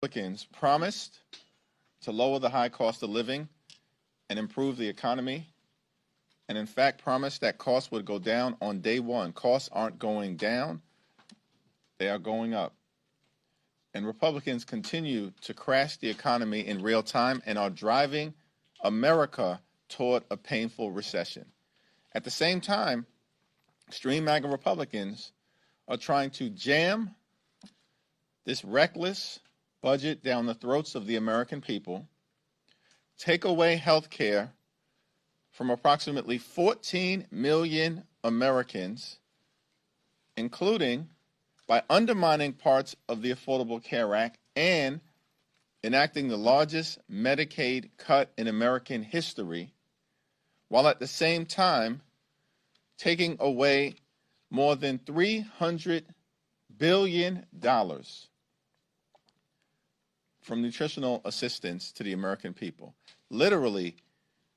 Republicans promised to lower the high cost of living and improve the economy, and in fact promised that costs would go down on day one. Costs aren't going down, they are going up. And Republicans continue to crash the economy in real time and are driving America toward a painful recession. At the same time, extreme MAGA Republicans are trying to jam this reckless budget down the throats of the American people, take away health care from approximately 14 million Americans, including by undermining parts of the Affordable Care Act and enacting the largest Medicaid cut in American history, while at the same time taking away more than $300 billion from nutritional assistance to the American people. Literally,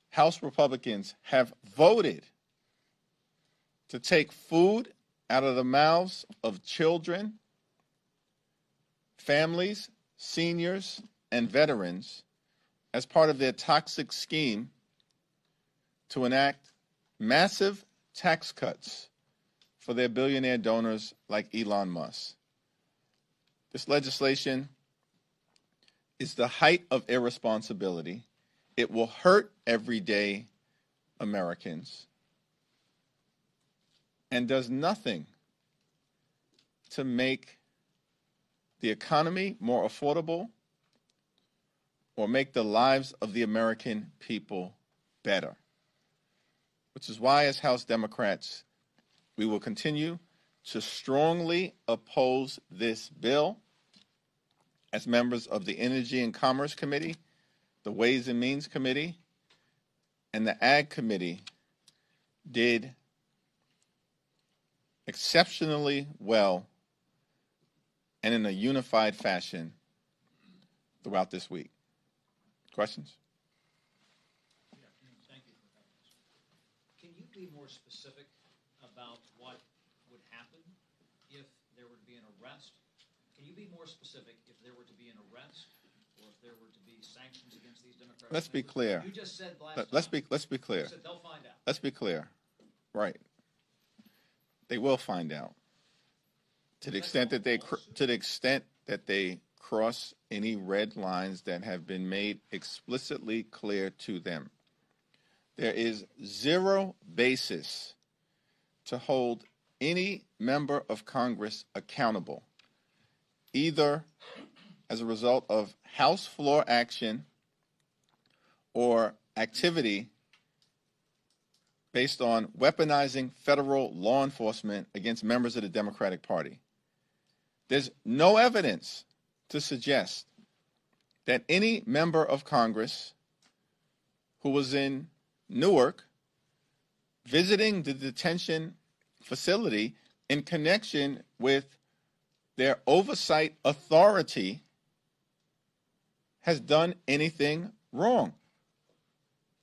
House Republicans have voted to take food out of the mouths of children, families, seniors, and veterans as part of their toxic scheme to enact massive tax cuts for their billionaire donors like Elon Musk. This legislation is the height of irresponsibility. It will hurt everyday Americans and does nothing to make the economy more affordable or make the lives of the American people better. Which is why, as House Democrats, we will continue to strongly oppose this bill. As members of the Energy and Commerce Committee, the Ways and Means Committee, and the Ag Committee did exceptionally well and in a unified fashion throughout this week. Questions? Thank you for having us. Can you be more specific about what would happen if there were to be an arrest? Can you be more specific if there were to be an arrest or if there were to be sanctions against these Democrats? Let's be clear. You just said Let's be clear. You said they'll find out. Let's be clear. Right. They will find out. To the extent that they cross any red lines that have been made explicitly clear to them. There is zero basis to hold any member of Congress accountable, either as a result of House floor action or activity based on weaponizing federal law enforcement against members of the Democratic Party. There's no evidence to suggest that any member of Congress who was in Newark visiting the detention facility in connection with their oversight authority has done anything wrong.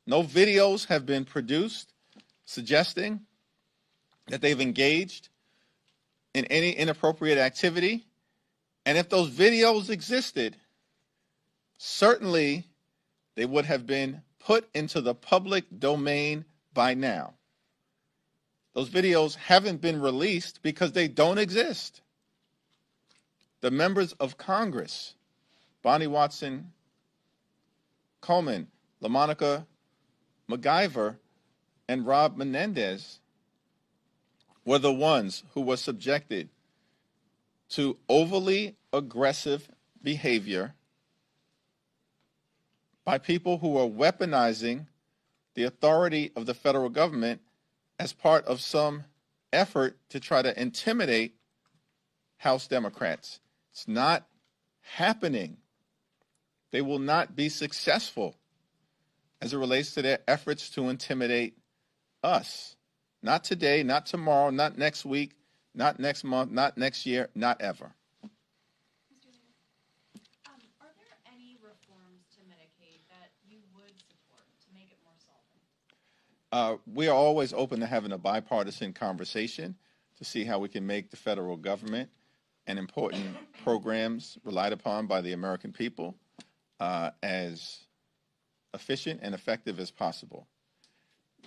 No videos have been produced suggesting that they've engaged in any inappropriate activity. And if those videos existed, certainly they would have been put into the public domain by now. Those videos haven't been released because they don't exist. The members of Congress, Bonnie Watson Coleman, LaMonica MacGyver, and Rob Menendez, were the ones who were subjected to overly aggressive behavior by people who are weaponizing the authority of the federal government as part of some effort to try to intimidate House Democrats. It's not happening. They will not be successful as it relates to their efforts to intimidate us. Not today, not tomorrow, not next week, not next month, not next year, not ever. Mr. Mayor, are there any reforms to Medicaid that you would support to make it more solvent? We are always open to having a bipartisan conversation to see how we can make the federal government and important programs relied upon by the American people as efficient and effective as possible.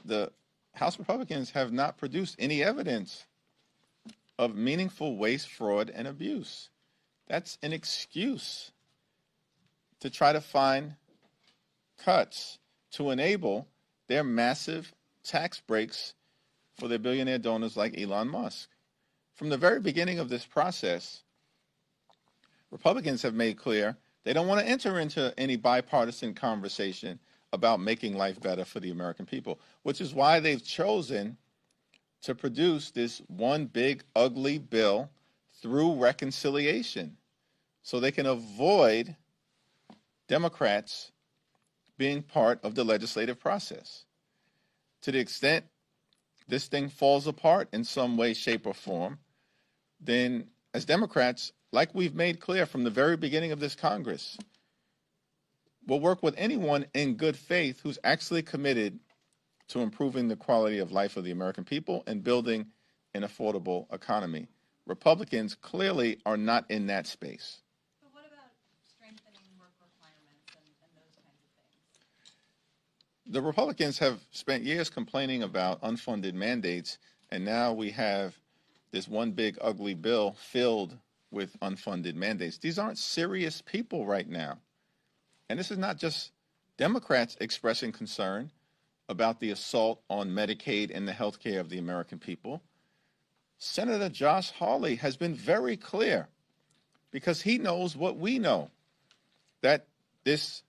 The House Republicans have not produced any evidence of meaningful waste, fraud, and abuse. That's an excuse to try to find cuts to enable their massive tax breaks for their billionaire donors like Elon Musk. From the very beginning of this process, Republicans have made clear they don't want to enter into any bipartisan conversation about making life better for the American people, which is why they've chosen to produce this one big ugly bill through reconciliation so they can avoid Democrats being part of the legislative process. To the extent this thing falls apart in some way, shape, or form, then as Democrats, like we've made clear from the very beginning of this Congress, we'll work with anyone in good faith who's actually committed to improving the quality of life of the American people and building an affordable economy. Republicans clearly are not in that space. But what about strengthening work requirements and those kinds of things? The Republicans have spent years complaining about unfunded mandates, and now we have this one big ugly bill filled with unfunded mandates. These aren't serious people right now. And this is not just Democrats expressing concern about the assault on Medicaid and the health care of the American people. Senator Josh Hawley has been very clear, because he knows what we know, that this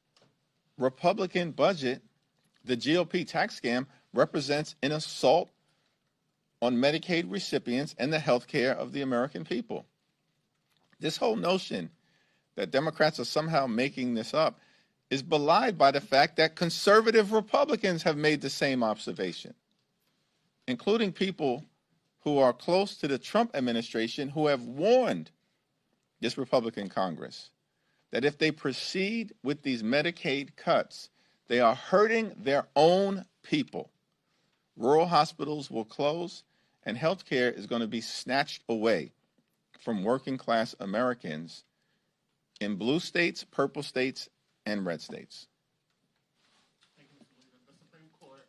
Republican budget, the GOP tax scam, represents an assault on Medicaid recipients and the health care of the American people. This whole notion that Democrats are somehow making this up is belied by the fact that conservative Republicans have made the same observation, including people who are close to the Trump administration who have warned this Republican Congress that if they proceed with these Medicaid cuts, they are hurting their own people. Rural hospitals will close, and health care is going to be snatched away from working class Americans in blue states, purple states, and red states. Thank you, Mr. Leader. The Supreme Court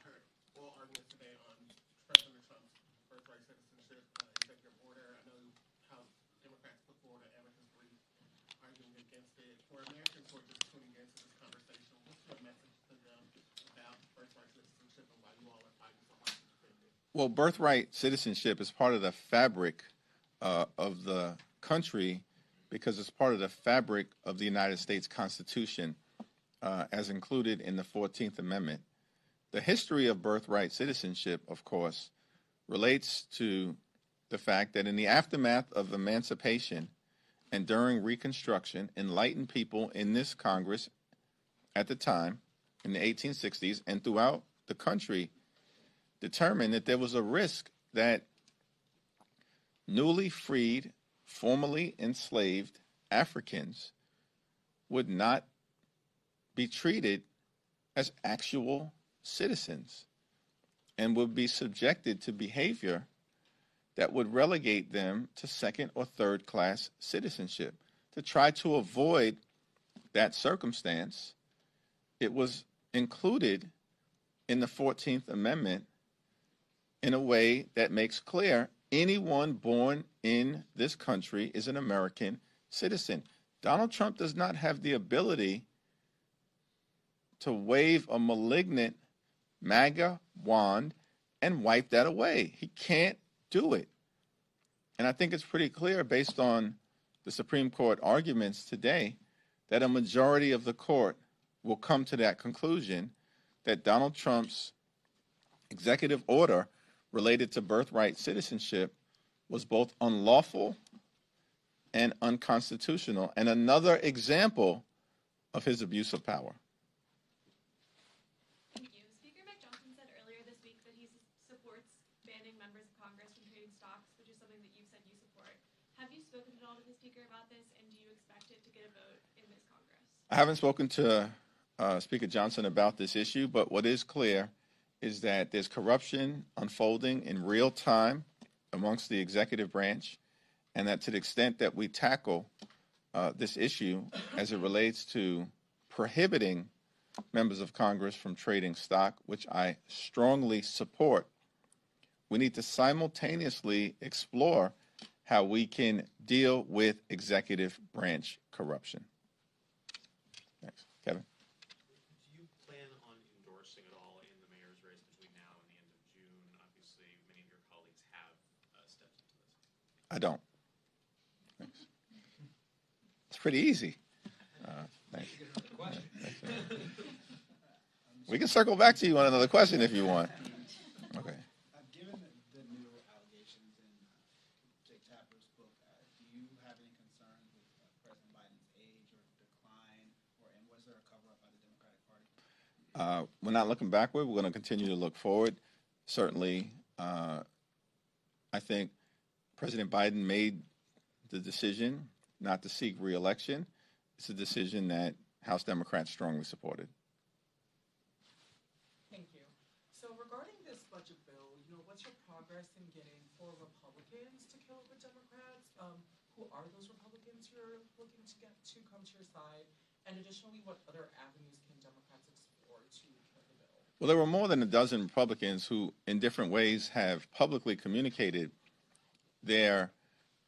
heard oral arguments today on President Trump's birthright citizenship executive order. I know how Democrats put forward an amicus brief arguing against it. For Americans who are just tuning into this conversation, what's your message to them about birthright citizenship and why you all are fighting so hard to defend it? Well, birthright citizenship is part of the fabric of the country, because it's part of the fabric of the United States Constitution as included in the 14th Amendment. The history of birthright citizenship, of course, relates to the fact that in the aftermath of emancipation and during Reconstruction, enlightened people in this Congress at the time, in the 1860s, and throughout the country, determined that there was a risk that newly freed, formerly enslaved Africans would not be treated as actual citizens and would be subjected to behavior that would relegate them to second or third class citizenship. To try to avoid that circumstance, it was included in the 14th Amendment in a way that makes clear anyone born in this country is an American citizen. Donald Trump does not have the ability to wave a malignant MAGA wand and wipe that away. He can't do it. And I think it's pretty clear based on the Supreme Court arguments today that a majority of the court will come to that conclusion, that Donald Trump's executive order related to birthright citizenship was both unlawful and unconstitutional, and another example of his abuse of power. Thank you. Speaker Mike Johnson said earlier this week that he supports banning members of Congress from trading stocks, which is something that you've said you support. Have you spoken at all to the Speaker about this, and do you expect it to get a vote in this Congress? I haven't spoken to Speaker Johnson about this issue, but what is clear is that there's corruption unfolding in real time amongst the executive branch, and that to the extent that we tackle this issue as it relates to prohibiting members of Congress from trading stock, which I strongly support, we need to simultaneously explore how we can deal with executive branch corruption. Thanks. Kevin? Do you plan on endorsing at all in the mayor's race between now and the end of June? Obviously, many of your colleagues have stepped into this. I don't. Thanks. It's pretty easy. Thanks. You get another question. We can circle back to you on another question if you want. Okay. Given the new allegations in Jake Tapper's book, do you have any concerns with President Biden's age or decline, and was there a cover-up by the Democratic Party? We're not looking backward. We're going to continue to look forward. Certainly, I think President Biden made the decision not to seek re-election. It's a decision that House Democrats strongly supported. Thank you. So regarding this budget bill, what's your progress in getting 4 Republicans to kill it with Democrats? Who are those Republicans you're looking to get to come to your side? And additionally, what other avenues can Democrats explore to kill the bill? Well, there were more than a dozen Republicans who, in different ways, have publicly communicated their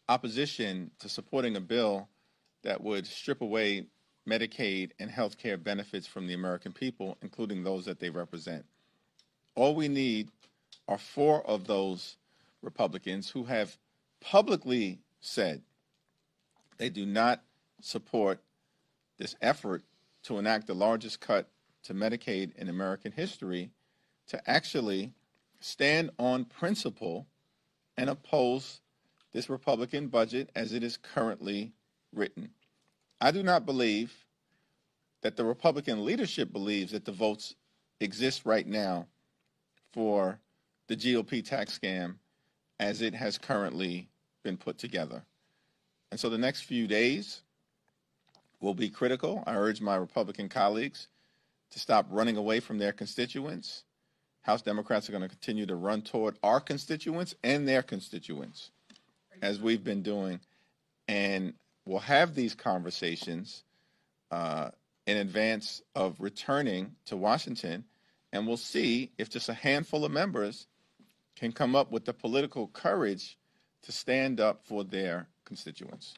opposition to supporting a bill that would strip away Medicaid and health care benefits from the American people, including those that they represent. All we need are 4 of those Republicans who have publicly said they do not support this effort to enact the largest cut to Medicaid in American history, to actually stand on principle and oppose this Republican budget as it is currently written. I do not believe that the Republican leadership believes that the votes exist right now for the GOP tax scam as it has currently been put together. And so the next few days will be critical. I urge my Republican colleagues to stop running away from their constituents. House Democrats are going to continue to run toward our constituents and their constituents, as we've been doing. And we'll have these conversations in advance of returning to Washington, and we'll see if just a handful of members can come up with the political courage to stand up for their constituents.